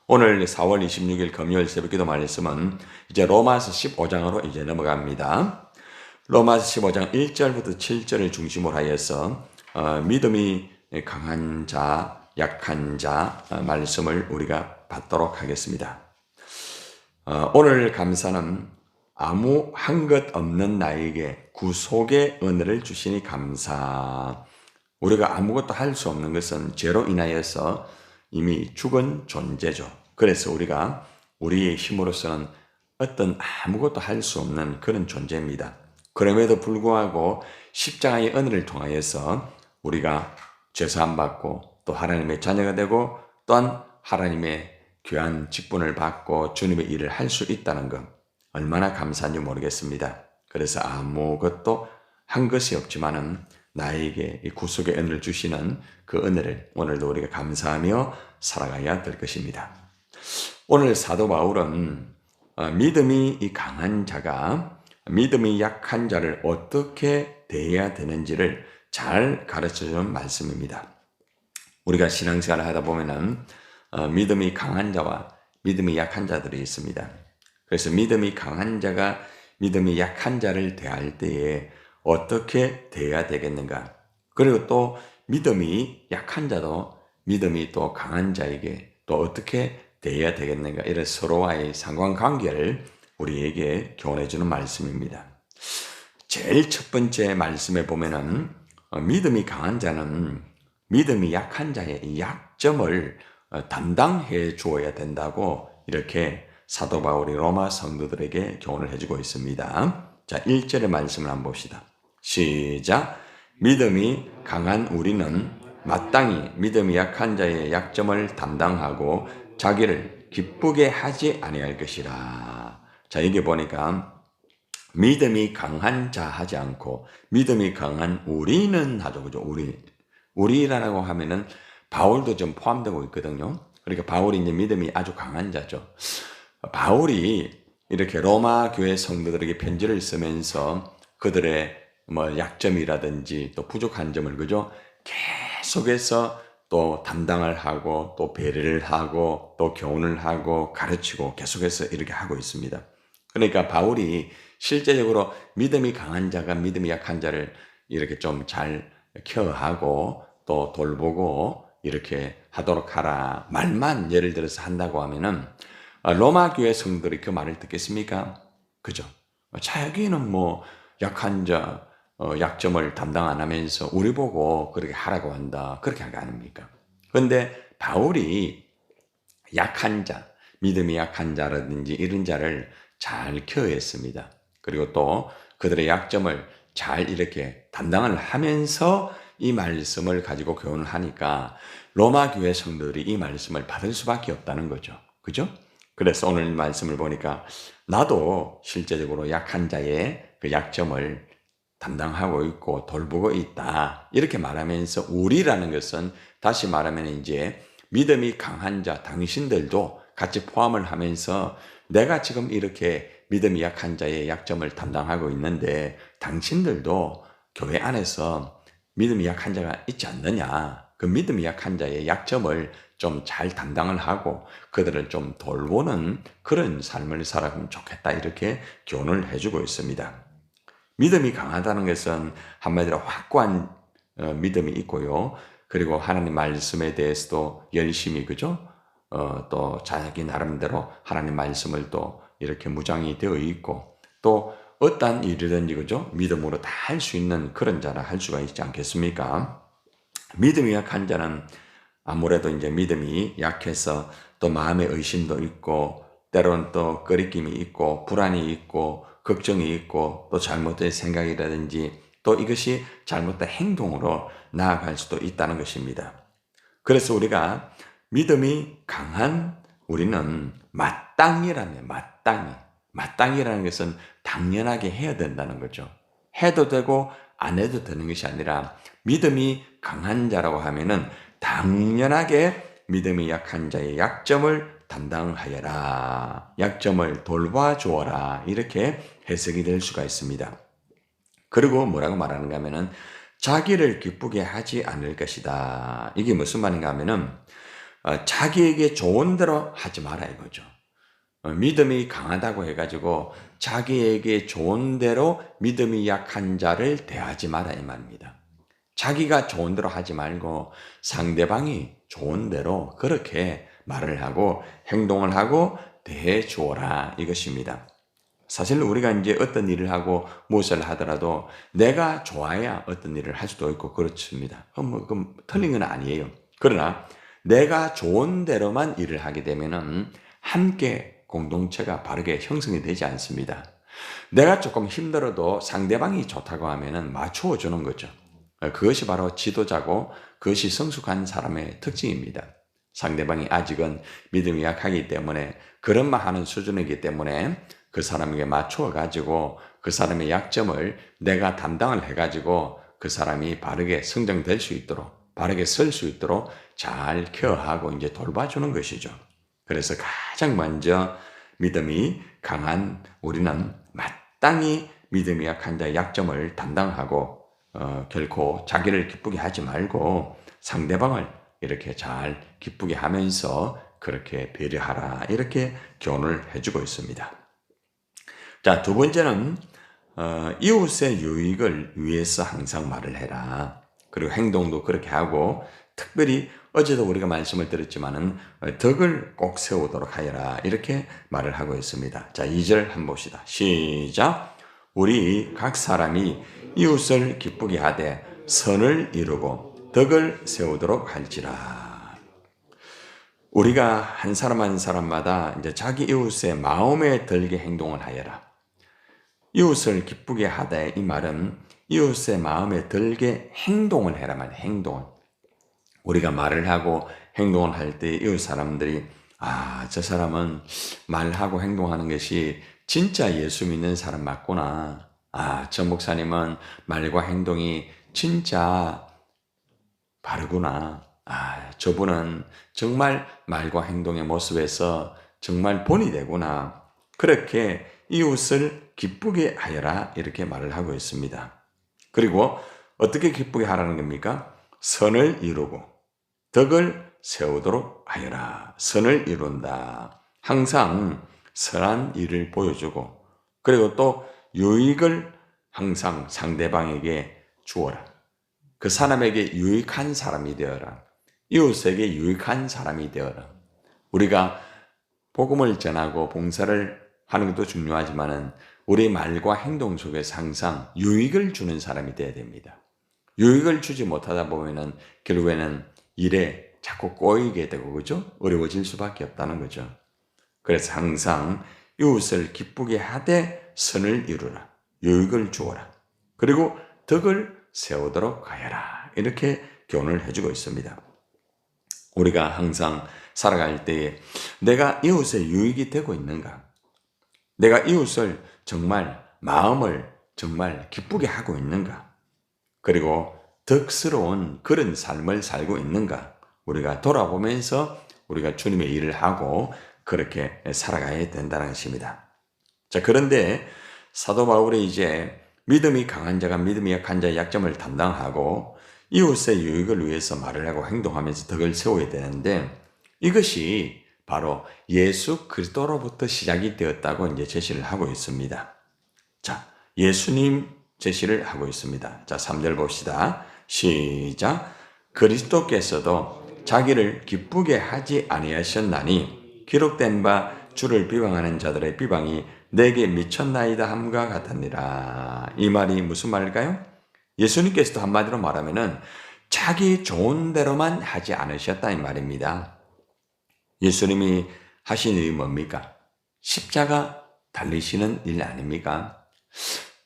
오늘 4월 26일 금요일 새벽기도 말씀은 이제 로마서 15장으로 이제 넘어갑니다. 로마서 15장 1절부터 7절을 중심으로 하여서 믿음이 강한 자, 약한 자 말씀을 우리가 받도록 하겠습니다. 오늘 감사는 아무 한 것 없는 나에게 구속의 은혜를 주시니 감사. 우리가 아무것도 할 수 없는 것은 죄로 인하여서 이미 죽은 존재죠. 그래서 우리가 우리의 힘으로서는 어떤 아무것도 할 수 없는 그런 존재입니다. 그럼에도 불구하고 십자가의 은혜를 통하여서 우리가 죄사함 받고 또 하나님의 자녀가 되고 또한 하나님의 귀한 직분을 받고 주님의 일을 할 수 있다는 것 얼마나 감사한지 모르겠습니다. 그래서 아무것도 한 것이 없지만은 나에게 이 구속의 은혜를 주시는 그 은혜를 오늘도 우리가 감사하며 살아가야 될 것입니다. 오늘 사도 바울은 믿음이 강한 자가 믿음이 약한 자를 어떻게 대해야 되는지를 잘 가르쳐주는 말씀입니다. 우리가 신앙생활을 하다 보면은 믿음이 강한 자와 믿음이 약한 자들이 있습니다. 그래서 믿음이 강한 자가 믿음이 약한 자를 대할 때에 어떻게 대해야 되겠는가? 그리고 또 믿음이 약한 자도 믿음이 또 강한 자에게 또 어떻게 대해야 되겠는가? 이런 서로와의 상관관계를 우리에게 교훈해 주는 말씀입니다. 제일 첫 번째 말씀에 보면은 믿음이 강한 자는 믿음이 약한 자의 이 약점을 담당해 주어야 된다고 이렇게 사도 바울이 로마 성도들에게 교훈을 해주고 있습니다. 자, 1절의 말씀을 한번 봅시다. 시작. 믿음이 강한 우리는 마땅히 믿음이 약한 자의 약점을 담당하고 자기를 기쁘게 하지 아니할 것이라. 자, 여기 보니까 믿음이 강한 자 하지 않고 믿음이 강한 우리는 하죠. 그죠? 우리라고 하면은 바울도 좀 포함되고 있거든요. 그러니까 바울이 이제 믿음이 아주 강한 자죠. 바울이 이렇게 로마 교회 성도들에게 편지를 쓰면서 그들의 약점이라든지 또 부족한 점을 그죠? 계속해서 또 담당을 하고 또 배려를 하고 또 교훈을 하고 가르치고 계속해서 이렇게 하고 있습니다. 그러니까 바울이 실제적으로 믿음이 강한 자가 믿음이 약한 자를 이렇게 좀 잘 케어하고 또 돌보고 이렇게 하도록 하라. 말만 예를 들어서 한다고 하면은 로마 교회 성도들이 그 말을 듣겠습니까? 그죠? 자기는 약한 자, 약점을 담당 안 하면서 우리 보고 그렇게 하라고 한다. 그렇게 한 거 아닙니까? 그런데 바울이 약한 자, 믿음이 약한 자라든지 이런 자를 잘 케어했습니다. 그리고 또 그들의 약점을 잘 이렇게 담당을 하면서 이 말씀을 가지고 교훈을 하니까 로마 교회 성도들이 이 말씀을 받을 수밖에 없다는 거죠. 그죠? 그래서 오늘 말씀을 보니까 나도 실제적으로 약한 자의 그 약점을 담당하고 있고 돌보고 있다. 이렇게 말하면서 우리라는 것은 다시 말하면 이제 믿음이 강한 자 당신들도 같이 포함을 하면서 내가 지금 이렇게 믿음이 약한 자의 약점을 담당하고 있는데 당신들도 교회 안에서 믿음이 약한 자가 있지 않느냐. 그 믿음이 약한 자의 약점을 좀 잘 담당을 하고 그들을 좀 돌보는 그런 삶을 살아가면 좋겠다. 이렇게 교훈을 해주고 있습니다. 믿음이 강하다는 것은 한마디로 확고한 믿음이 있고요. 그리고 하나님 말씀에 대해서도 열심히 그죠? 또 자기 나름대로 하나님 말씀을 또 이렇게 무장이 되어 있고 또 어떠한 일이든지 그죠? 믿음으로 다 할 수 있는 그런 자라 할 수가 있지 않겠습니까? 믿음이 약한 자는 아무래도 이제 믿음이 약해서 또 마음의 의심도 있고 때로는 또 꺼리낌이 있고 불안이 있고 걱정이 있고 또 잘못된 생각이라든지 또 이것이 잘못된 행동으로 나아갈 수도 있다는 것입니다. 그래서 우리가 믿음이 강한 우리는 마땅이라면 마땅이라는 것은 당연하게 해야 된다는 거죠. 해도 되고 안 해도 되는 것이 아니라 믿음이 강한 자라고 하면은 당연하게 믿음이 약한 자의 약점을 담당하여라. 약점을 돌봐주어라. 이렇게 해석이 될 수가 있습니다. 그리고 뭐라고 말하는가 하면은 자기를 기쁘게 하지 않을 것이다. 이게 무슨 말인가 하면은 자기에게 좋은 대로 하지 마라 이거죠. 믿음이 강하다고 해가지고 자기에게 좋은 대로 믿음이 약한 자를 대하지 마라 이 말입니다. 자기가 좋은 대로 하지 말고 상대방이 좋은 대로 그렇게 말을 하고 행동을 하고 대해 주어라 이것입니다. 사실 우리가 이제 어떤 일을 하고 무엇을 하더라도 내가 좋아야 어떤 일을 할 수도 있고 그렇습니다. 그럼 틀린 건 아니에요. 그러나 내가 좋은 대로만 일을 하게 되면은 함께 공동체가 바르게 형성이 되지 않습니다. 내가 조금 힘들어도 상대방이 좋다고 하면은 맞추어 주는 거죠. 그것이 바로 지도자고 그것이 성숙한 사람의 특징입니다. 상대방이 아직은 믿음이 약하기 때문에 그런 말 하는 수준이기 때문에 그 사람에게 맞추어 가지고 그 사람의 약점을 내가 담당을 해 가지고 그 사람이 바르게 성장될 수 있도록 바르게 설 수 있도록 잘 케어하고 이제 돌봐주는 것이죠. 그래서 가장 먼저 믿음이 강한 우리는 마땅히 믿음이 약한 자의 약점을 담당하고 결코 자기를 기쁘게 하지 말고 상대방을 이렇게 잘 기쁘게 하면서 그렇게 배려하라 이렇게 교훈을 해주고 있습니다. 자, 두 번째는 이웃의 유익을 위해서 항상 말을 해라. 그리고 행동도 그렇게 하고 특별히 어제도 우리가 말씀을 드렸지만은 덕을 꼭 세우도록 하여라 이렇게 말을 하고 있습니다. 자, 2절 한번 봅시다. 시작. 우리 각 사람이 이웃을 기쁘게 하되 선을 이루고 덕을 세우도록 할지라. 우리가 한 사람 한 사람마다 이제 자기 이웃의 마음에 들게 행동을 하여라. 이웃을 기쁘게 하되 이 말은 이웃의 마음에 들게 행동을 해라만 행동을. 우리가 말을 하고 행동을 할 때 이웃 사람들이 저 사람은 말하고 행동하는 것이 진짜 예수 믿는 사람 맞구나. 저 목사님은 말과 행동이 진짜 바르구나. 저분은 정말 말과 행동의 모습에서 정말 본이 되구나. 그렇게 이웃을 기쁘게 하여라 이렇게 말을 하고 있습니다. 그리고 어떻게 기쁘게 하라는 겁니까? 선을 이루고 덕을 세우도록 하여라. 선을 이룬다. 항상 선한 일을 보여주고 그리고 또 유익을 항상 상대방에게 주어라. 그 사람에게 유익한 사람이 되어라. 이웃에게 유익한 사람이 되어라. 우리가 복음을 전하고 봉사를 하는 것도 중요하지만은 우리 말과 행동 속에서 항상 유익을 주는 사람이 되어야 됩니다. 유익을 주지 못하다 보면은 결국에는 일에 자꾸 꼬이게 되고 그죠? 어려워질 수밖에 없다는 거죠. 그래서 항상 이웃을 기쁘게 하되 선을 이루라. 유익을 주어라. 그리고 덕을 세우도록 하여라. 이렇게 교훈을 해주고 있습니다. 우리가 항상 살아갈 때에 내가 이웃의 유익이 되고 있는가? 내가 이웃을 정말 마음을 정말 기쁘게 하고 있는가? 그리고 덕스러운 그런 삶을 살고 있는가? 우리가 돌아보면서 우리가 주님의 일을 하고 그렇게 살아가야 된다는 것입니다. 자, 그런데 사도 바울이 이제 믿음이 강한 자가 믿음이 약한 자의 약점을 담당하고 이웃의 유익을 위해서 말을 하고 행동하면서 덕을 세워야 되는데 이것이 바로 예수 그리스도로부터 시작이 되었다고 이제 제시를 하고 있습니다. 자, 예수님 제시를 하고 있습니다. 자, 3절 봅시다. 시작. 그리스도께서도 자기를 기쁘게 하지 아니하셨나니 기록된 바 주를 비방하는 자들의 비방이 내게 미쳤나이다 함과 같았니라. 이 말이 무슨 말일까요? 예수님께서도 한마디로 말하면은 자기 좋은 대로만 하지 않으셨다 이 말입니다. 예수님이 하신 일이 뭡니까? 십자가 달리시는 일 아닙니까?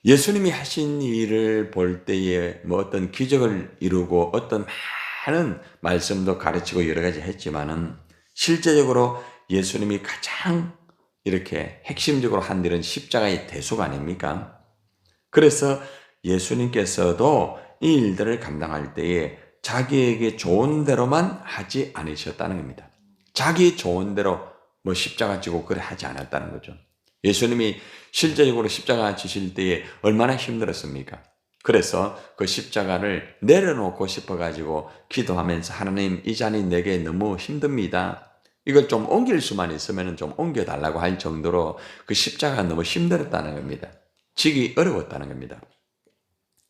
예수님이 하신 일을 볼 때에 뭐 어떤 기적을 이루고 어떤 많은 말씀도 가르치고 여러 가지 했지만은 실제적으로 예수님이 가장 이렇게 핵심적으로 한 일은 십자가의 대속 아닙니까? 그래서 예수님께서도 이 일들을 감당할 때에 자기에게 좋은 대로만 하지 않으셨다는 겁니다. 자기 좋은 대로 뭐 십자가 지고 그래 하지 않았다는 거죠. 예수님이 실제적으로 십자가 지실 때에 얼마나 힘들었습니까? 그래서 그 십자가를 내려놓고 싶어가지고 기도하면서 하나님 이 잔이 내게 너무 힘듭니다. 이걸 좀 옮길 수만 있으면 좀 옮겨달라고 할 정도로 그 십자가가 너무 힘들었다는 겁니다. 지기 어려웠다는 겁니다.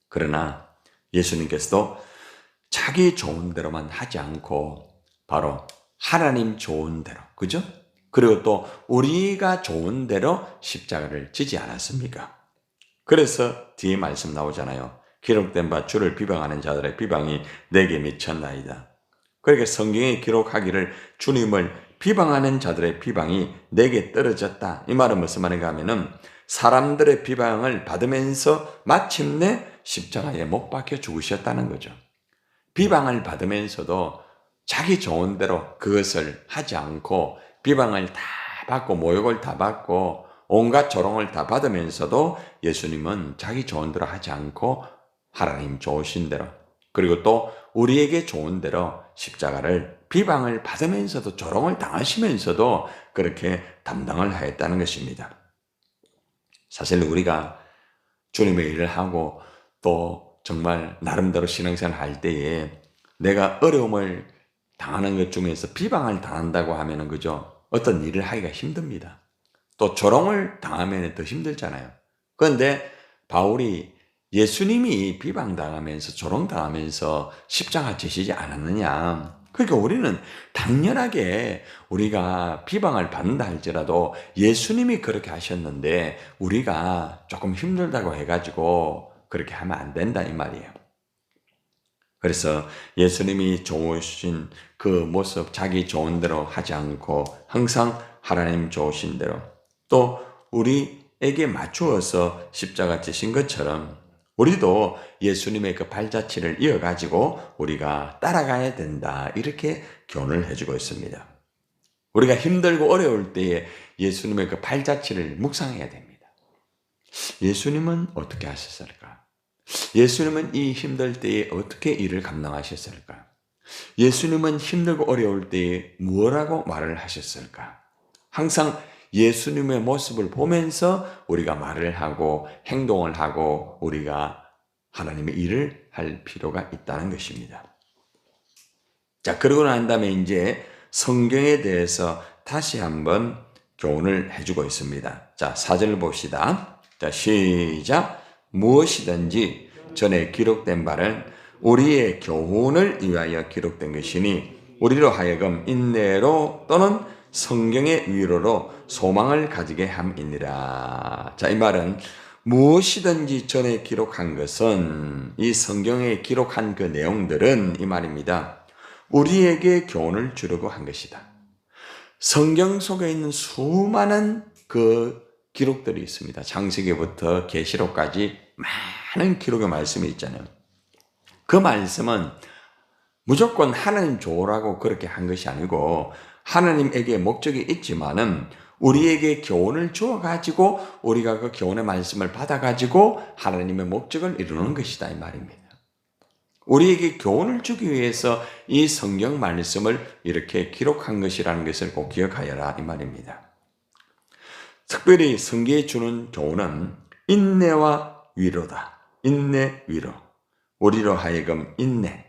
그러나 예수님께서도 자기 좋은 대로만 하지 않고 바로 하나님 좋은 대로, 그죠? 그리고 또 우리가 좋은 대로 십자가를 지지 않았습니까? 그래서 뒤에 말씀 나오잖아요. 기록된 바 주를 비방하는 자들의 비방이 내게 미쳤나이다. 그러니까 성경에 기록하기를 주님을 비방하는 자들의 비방이 내게 떨어졌다. 이 말은 무슨 말인가 하면은 사람들의 비방을 받으면서 마침내 십자가에 못 박혀 죽으셨다는 거죠. 비방을 받으면서도 자기 좋은 대로 그것을 하지 않고 비방을 다 받고 모욕을 다 받고 온갖 조롱을 다 받으면서도 예수님은 자기 좋은 대로 하지 않고 하나님 좋으신 대로 그리고 또 우리에게 좋은 대로 십자가를 비방을 받으면서도 조롱을 당하시면서도 그렇게 담당을 하였다는 것입니다. 사실 우리가 주님의 일을 하고 또 정말 나름대로 신앙생활을 할 때에 내가 어려움을 당하는 것 중에서 비방을 당한다고 하면은 그죠? 어떤 일을 하기가 힘듭니다. 또 조롱을 당하면 더 힘들잖아요. 그런데 바울이 예수님이 비방당하면서 조롱당하면서 십자가 지시지 않았느냐. 그러니까 우리는 당연하게 우리가 비방을 받는다 할지라도 예수님이 그렇게 하셨는데 우리가 조금 힘들다고 해가지고 그렇게 하면 안 된다 이 말이에요. 그래서 예수님이 좋으신 그 모습 자기 좋은 대로 하지 않고 항상 하나님 좋으신 대로 또 우리에게 맞추어서 십자가 지신 것처럼 우리도 예수님의 그 발자취를 이어가지고 우리가 따라가야 된다. 이렇게 교훈을 해주고 있습니다. 우리가 힘들고 어려울 때에 예수님의 그 발자취를 묵상해야 됩니다. 예수님은 어떻게 하셨을까? 예수님은 이 힘들 때에 어떻게 일을 감당하셨을까? 예수님은 힘들고 어려울 때에 무엇라고 말을 하셨을까? 항상 예수님의 모습을 보면서 우리가 말을 하고 행동을 하고 우리가 하나님의 일을 할 필요가 있다는 것입니다. 자, 그러고 난 다음에 이제 성경에 대해서 다시 한번 교훈을 해주고 있습니다. 자, 4절 봅시다. 자, 시작. 무엇이든지 전에 기록된 바는 우리의 교훈을 위하여 기록된 것이니 우리로 하여금 인내로 또는 성경의 위로로 소망을 가지게 함이니라. 자, 이 말은 무엇이든지 전에 기록한 것은 이 성경에 기록한 그 내용들은 이 말입니다. 우리에게 교훈을 주려고 한 것이다. 성경 속에 있는 수많은 그 기록들이 있습니다. 창세기부터 계시록까지 많은 기록의 말씀이 있잖아요. 그 말씀은 무조건 하나님 좋으라고 그렇게 한 것이 아니고 하나님에게 목적이 있지만은 우리에게 교훈을 주어가지고 우리가 그 교훈의 말씀을 받아가지고 하나님의 목적을 이루는 것이다 이 말입니다. 우리에게 교훈을 주기 위해서 이 성경 말씀을 이렇게 기록한 것이라는 것을 꼭 기억하여라 이 말입니다. 특별히 성경에 주는 교훈은 인내와 위로다. 인내, 위로. 우리로 하여금 인내.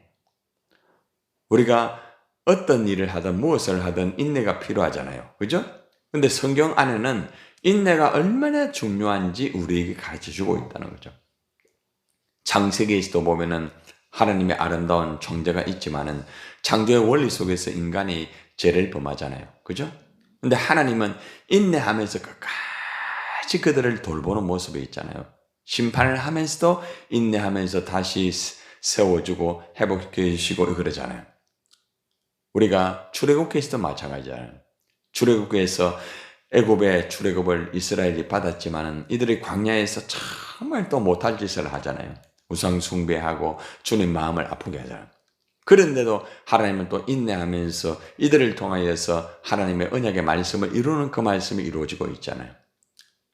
우리가 어떤 일을 하든 무엇을 하든 인내가 필요하잖아요. 그죠? 근데 성경 안에는 인내가 얼마나 중요한지 우리에게 가르쳐주고 있다는 거죠. 창세기에서도 보면은 하나님의 아름다운 창조가 있지만은 창조의 원리 속에서 인간이 죄를 범하잖아요. 그죠? 근데 하나님은 인내하면서 끝까지 그들을 돌보는 모습이 있잖아요. 심판을 하면서도 인내하면서 다시 세워주고 회복해 주시고 그러잖아요. 우리가 출애굽기에서도 마찬가지잖아요. 출애굽기에서 애굽의 출애굽을 이스라엘이 받았지만은 이들이 광야에서 정말 또 못할 짓을 하잖아요. 우상 숭배하고 주님 마음을 아프게 하잖아요. 그런데도 하나님은 또 인내하면서 이들을 통하여서 하나님의 언약의 말씀을 이루는 그 말씀이 이루어지고 있잖아요.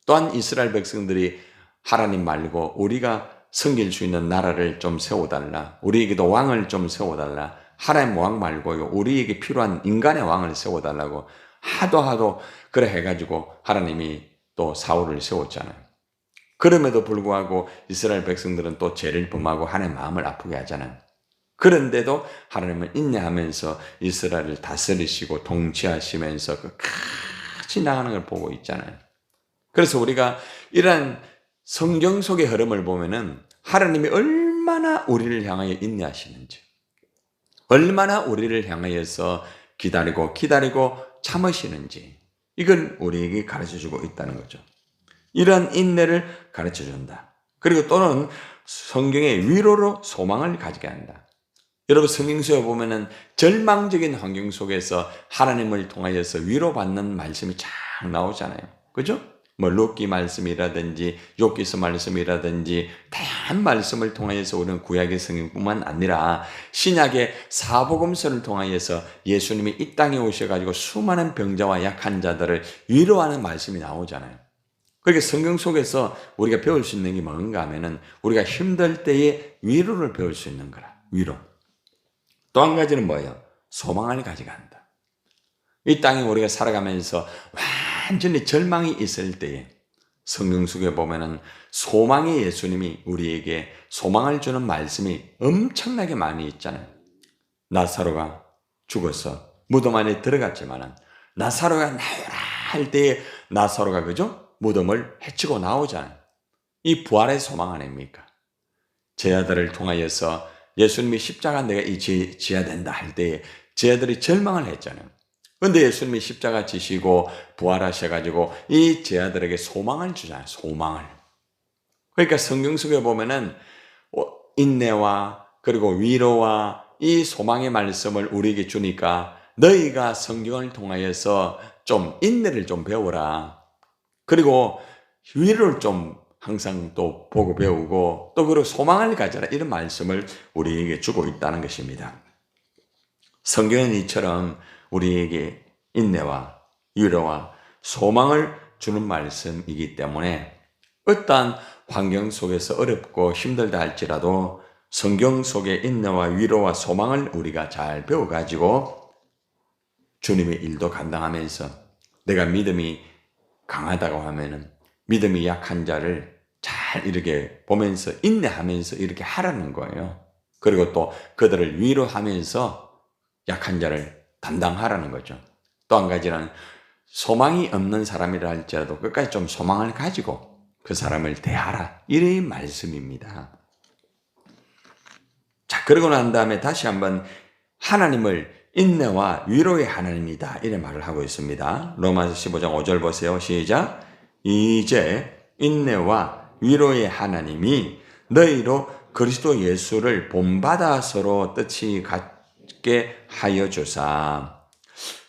또한 이스라엘 백성들이 하나님 말고 우리가 섬길 수 있는 나라를 좀 세워달라. 우리에게도 왕을 좀 세워달라. 하나님 왕 말고요. 우리에게 필요한 인간의 왕을 세워달라고 하도 그래 해가지고 하나님이 또 사울을 세웠잖아요. 그럼에도 불구하고 이스라엘 백성들은 또 죄를 범하고 하나님의 마음을 아프게 하잖아요. 그런데도 하나님은 인내하면서 이스라엘을 다스리시고 통치하시면서 끝까지 나가는 걸 보고 있잖아요. 그래서 우리가 이러한 성경 속의 흐름을 보면은 하나님이 얼마나 우리를 향하여 인내하시는지, 얼마나 우리를 향하여서 기다리고 참으시는지, 이걸 우리에게 가르쳐주고 있다는 거죠. 이러한 인내를 가르쳐준다. 그리고 또는 성경의 위로로 소망을 가지게 한다. 여러분, 성경서에 보면은 절망적인 환경 속에서 하나님을 통하여서 위로받는 말씀이 쫙 나오잖아요. 그죠? 뭐 룻기 말씀이라든지 욥기서 말씀이라든지 다양한 말씀을 통하여서 우리는 구약의 성경뿐만 아니라 신약의 사복음서를 통하여서 예수님이 이 땅에 오셔가지고 수많은 병자와 약한 자들을 위로하는 말씀이 나오잖아요. 그렇게 성경 속에서 우리가 배울 수 있는 게 뭔가 하면은 우리가 힘들 때에 위로를 배울 수 있는 거라. 위로. 또 한 가지는 뭐예요? 소망을 가져간다. 이 땅에 우리가 살아가면서 완전히 절망이 있을 때에 성경 속에 보면은 소망의 예수님이 우리에게 소망을 주는 말씀이 엄청나게 많이 있잖아요. 나사로가 죽어서 무덤 안에 들어갔지만은 나사로가 나오라 할 때에 나사로가 그죠? 무덤을 헤치고 나오잖아요. 이 부활의 소망 아닙니까? 제 아들을 통하여서 예수님이 십자가 내가 지어야 된다 할 때에 제 아들이 절망을 했잖아요. 그런데 예수님이 십자가 지시고 부활하셔가지고 이 제 아들에게 소망을 주잖아요. 소망을. 그러니까 성경 속에 보면은 인내와 그리고 위로와 이 소망의 말씀을 우리에게 주니까 너희가 성경을 통하여서 좀 인내를 좀 배워라. 그리고 위로를 좀 항상 또 보고 배우고 또 그리고 소망을 가져라. 이런 말씀을 우리에게 주고 있다는 것입니다. 성경은 이처럼 우리에게 인내와 위로와 소망을 주는 말씀이기 때문에 어떠한 환경 속에서 어렵고 힘들다 할지라도 성경 속의 인내와 위로와 소망을 우리가 잘 배워가지고 주님의 일도 감당하면서 내가 믿음이 강하다고 하면은 믿음이 약한 자를 잘 이렇게 보면서 인내하면서 이렇게 하라는 거예요. 그리고 또 그들을 위로하면서 약한 자를 담당하라는 거죠. 또 한 가지는 소망이 없는 사람이라 할지라도 끝까지 좀 소망을 가지고 그 사람을 대하라. 이런 말씀입니다. 자, 그러고 난 다음에 다시 한번 하나님을 인내와 위로의 하나님이다. 이런 말을 하고 있습니다. 로마서 15장 5절 보세요. 시작. 이제 인내와 위로의 하나님이 너희로 그리스도 예수를 본받아 서로 뜻이 같게 하여 주사.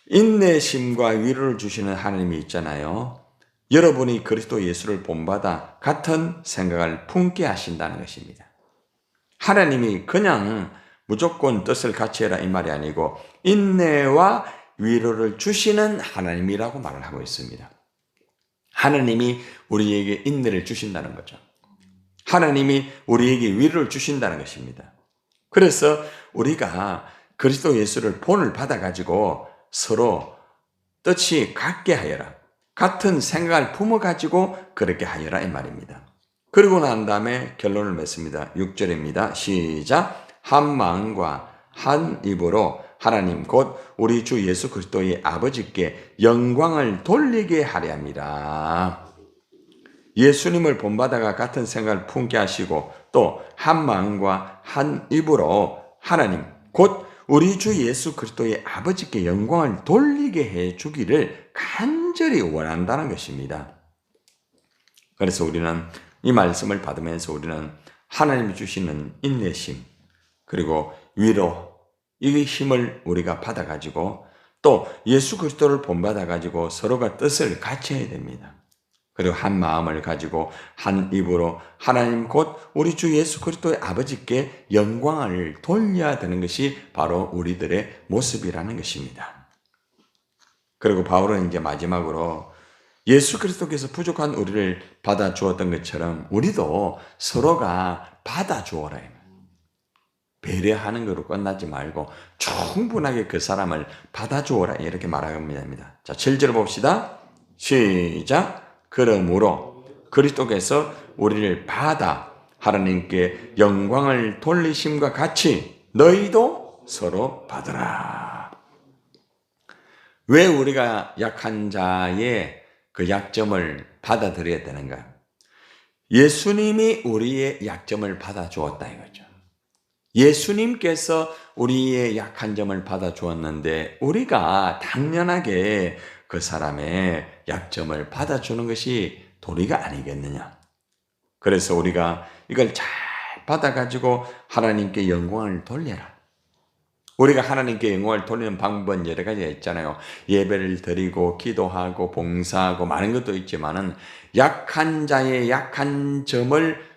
인내심과 위로를 주시는 하나님이 있잖아요. 여러분이 그리스도 예수를 본받아 같은 생각을 품게 하신다는 것입니다. 하나님이 그냥 무조건 뜻을 같이 해라 이 말이 아니고 인내와 위로를 주시는 하나님이라고 말을 하고 있습니다. 하나님이 우리에게 인내를 주신다는 거죠. 하나님이 우리에게 위로를 주신다는 것입니다. 그래서 우리가 그리스도 예수를 본을 받아가지고 서로 뜻이 같게 하여라. 같은 생각을 품어가지고 그렇게 하여라 이 말입니다. 그리고 난 다음에 결론을 맺습니다. 6절입니다. 시작. 한 마음과 한 입으로 하나님 곧 우리 주 예수 그리스도의 아버지께 영광을 돌리게 하려 함이라. 예수님을 본받아가 같은 생각을 품게 하시고 또 한 마음과 한 입으로 하나님 곧 우리 주 예수 그리스도의 아버지께 영광을 돌리게 해 주기를 간절히 원한다는 것입니다. 그래서 우리는 이 말씀을 받으면서 우리는 하나님이 주시는 인내심 그리고 위로 이 힘을 우리가 받아가지고 또 예수 그리스도를 본받아가지고 서로가 뜻을 같이 해야 됩니다. 그리고 한 마음을 가지고 한 입으로 하나님 곧 우리 주 예수 그리스도의 아버지께 영광을 돌려야 되는 것이 바로 우리들의 모습이라는 것입니다. 그리고 바울은 이제 마지막으로 예수 그리스도께서 부족한 우리를 받아주었던 것처럼 우리도 서로가 받아주어라. 배려하는 것으로 끝나지 말고 충분하게 그 사람을 받아주어라 이렇게 말하면 됩니다. 자, 7절 봅시다. 시작. 그러므로 그리스도께서 우리를 받아 하나님께 영광을 돌리심과 같이 너희도 서로 받으라. 왜 우리가 약한 자의 그 약점을 받아들여야 되는가? 예수님이 우리의 약점을 받아 주었다 이거죠. 예수님께서 우리의 약한 점을 받아 주었는데 우리가 당연하게 그 사람의 약점을 받아 주는 것이 도리가 아니겠느냐. 그래서 우리가 이걸 잘 받아 가지고 하나님께 영광을 돌려라. 우리가 하나님께 영광을 돌리는 방법은 여러 가지가 있잖아요. 예배를 드리고 기도하고 봉사하고 많은 것도 있지만은 약한 자의 약한 점을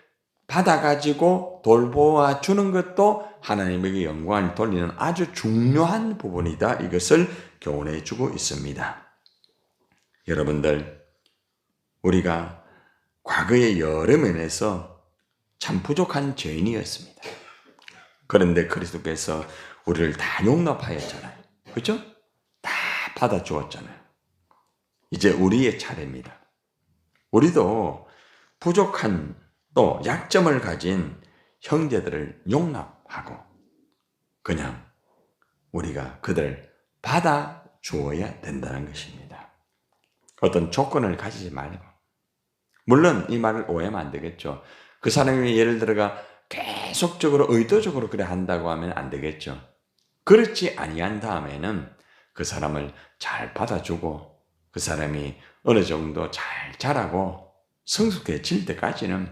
받아가지고 돌보아 주는 것도 하나님에게 영광을 돌리는 아주 중요한 부분이다. 이것을 교훈해 주고 있습니다. 여러분들, 우리가 과거의 여러 면에서 참 부족한 죄인이었습니다. 그런데 그리스도께서 우리를 다 용납하였잖아요. 그렇죠? 다 받아주었잖아요. 이제 우리의 차례입니다. 우리도 부족한 또 약점을 가진 형제들을 용납하고 그냥 우리가 그들을 받아주어야 된다는 것입니다. 어떤 조건을 가지지 말고. 물론 이 말을 오해하면 안 되겠죠. 그 사람이 예를 들어가 계속적으로 의도적으로 그래 한다고 하면 안 되겠죠. 그렇지 아니한 다음에는 그 사람을 잘 받아주고 그 사람이 어느 정도 잘 자라고 성숙해질 때까지는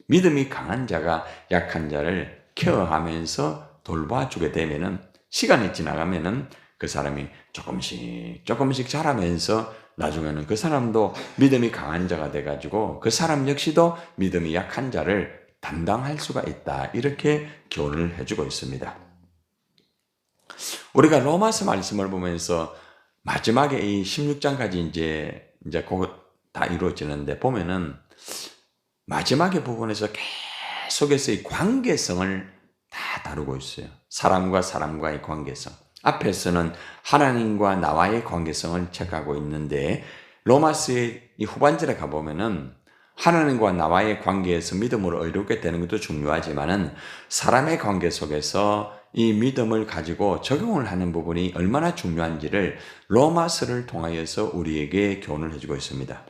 믿음이 강한 자가 약한 자를 케어하면서 돌봐주게 되면은 시간이 지나가면은 그 사람이 조금씩 자라면서 나중에는 그 사람도 믿음이 강한 자가 돼가지고 그 사람 역시도 믿음이 약한 자를 담당할 수가 있다. 이렇게 교훈을 해주고 있습니다. 우리가 로마서 말씀을 보면서 마지막에 이 16장까지 이제 곧 다 이루어지는데 보면은 마지막의 부분에서 계속해서 이 관계성을 다 다루고 있어요. 사람과 사람과의 관계성. 앞에서는 하나님과 나와의 관계성을 체크하고 있는데 로마서의 이 후반절에 가보면은 하나님과 나와의 관계에서 믿음으로 의롭게 되는 것도 중요하지만은 사람의 관계 속에서 이 믿음을 가지고 적용을 하는 부분이 얼마나 중요한지를 로마서를 통하여서 우리에게 교훈을 해주고 있습니다.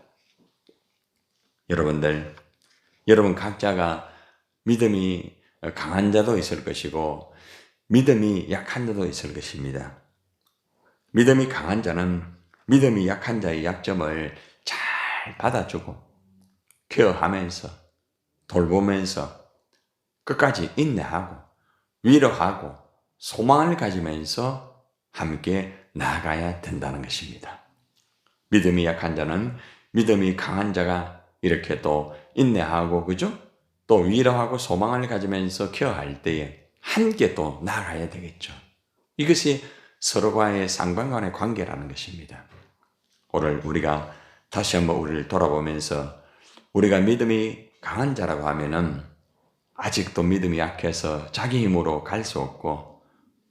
여러분 각자가 믿음이 강한 자도 있을 것이고 믿음이 약한 자도 있을 것입니다. 믿음이 강한 자는 믿음이 약한 자의 약점을 잘 받아주고 케어하면서 돌보면서 끝까지 인내하고 위로하고 소망을 가지면서 함께 나아가야 된다는 것입니다. 믿음이 약한 자는 믿음이 강한 자가 이렇게 또 인내하고 그죠? 또 위로하고 소망을 가지면서 케어할 때에 함께 또 나아가야 되겠죠. 이것이 서로와의 상관간의 관계라는 것입니다. 오늘 우리가 다시 한번 우리를 돌아보면서 우리가 믿음이 강한 자라고 하면은 아직도 믿음이 약해서 자기 힘으로 갈 수 없고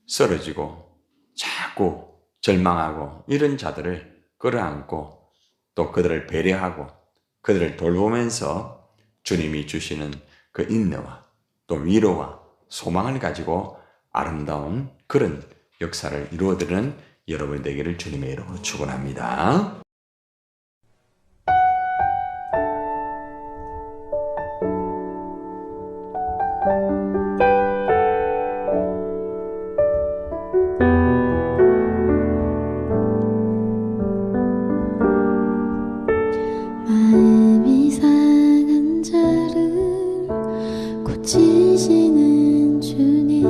쓰러지고 자꾸 절망하고 이런 자들을 끌어안고 또 그들을 배려하고 그들을 돌보면서 주님이 주시는 그 인내와 또 위로와 소망을 가지고 아름다운 그런 역사를 이루어드리는 여러분 되기를 주님의 이름으로 축원합니다. 마음이 상한 자를 고치시는 주님,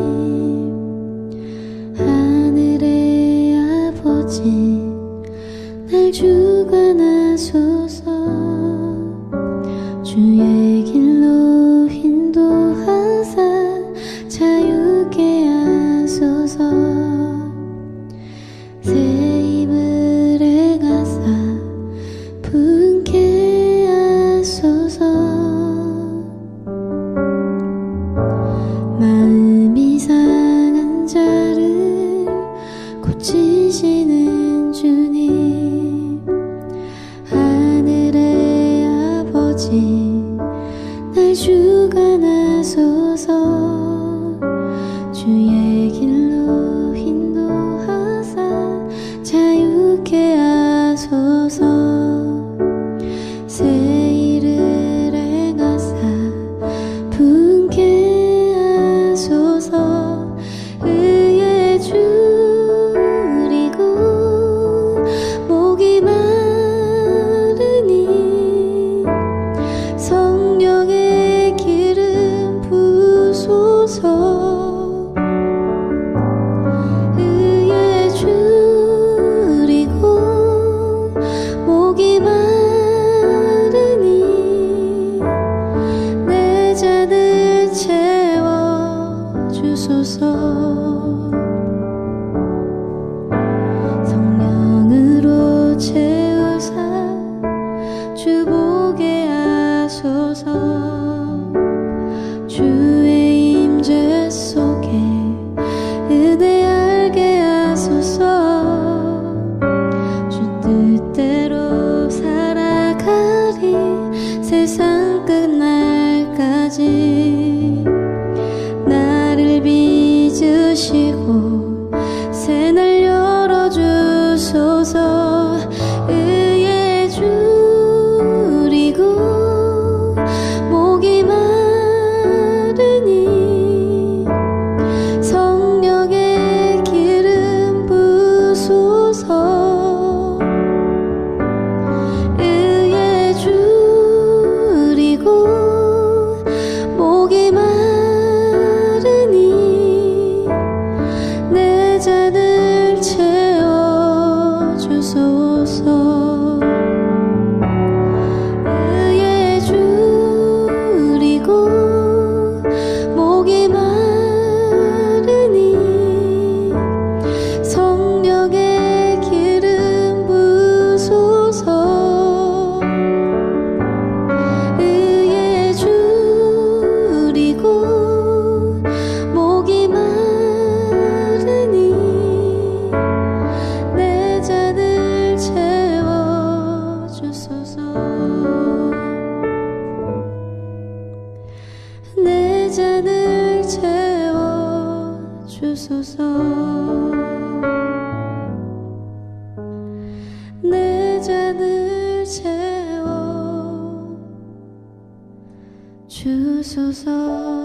하늘의 아버지 날 주관하소서. 주의 길로 인도하사 자유케 하소서. 새 힘을 행하사 분케 하소서. 마음이 상한 자를 고치시는 주님, 하늘의 아버지 새 일을 행하사 분케 하소서. 의에 줄이고 목이 마르니 성령의 기름 부소서. 의에 줄이고 목이 마르니 내 잔을 채워 주소서. 성령으로 채우사 주 보게 하소서. 주의 임재 속에 은혜 알게 하소서. 주 뜻대로 살아가리 세상 끝날까지. 나를 빚으시고 새날 열어주소서. 의에 줄이고 목이 마르니 성령의 기름 부소서. 의에 줄이고 목이 마르니 내 잔을 채워 주소서. 의에 줄이고 목이 마르니 성령의 기름 부소서. 의에 줄이고 목이 마르니 내 잔을 채워 주소서. 내 잔을 채워 주소서. 내 잔을 채워 주소서.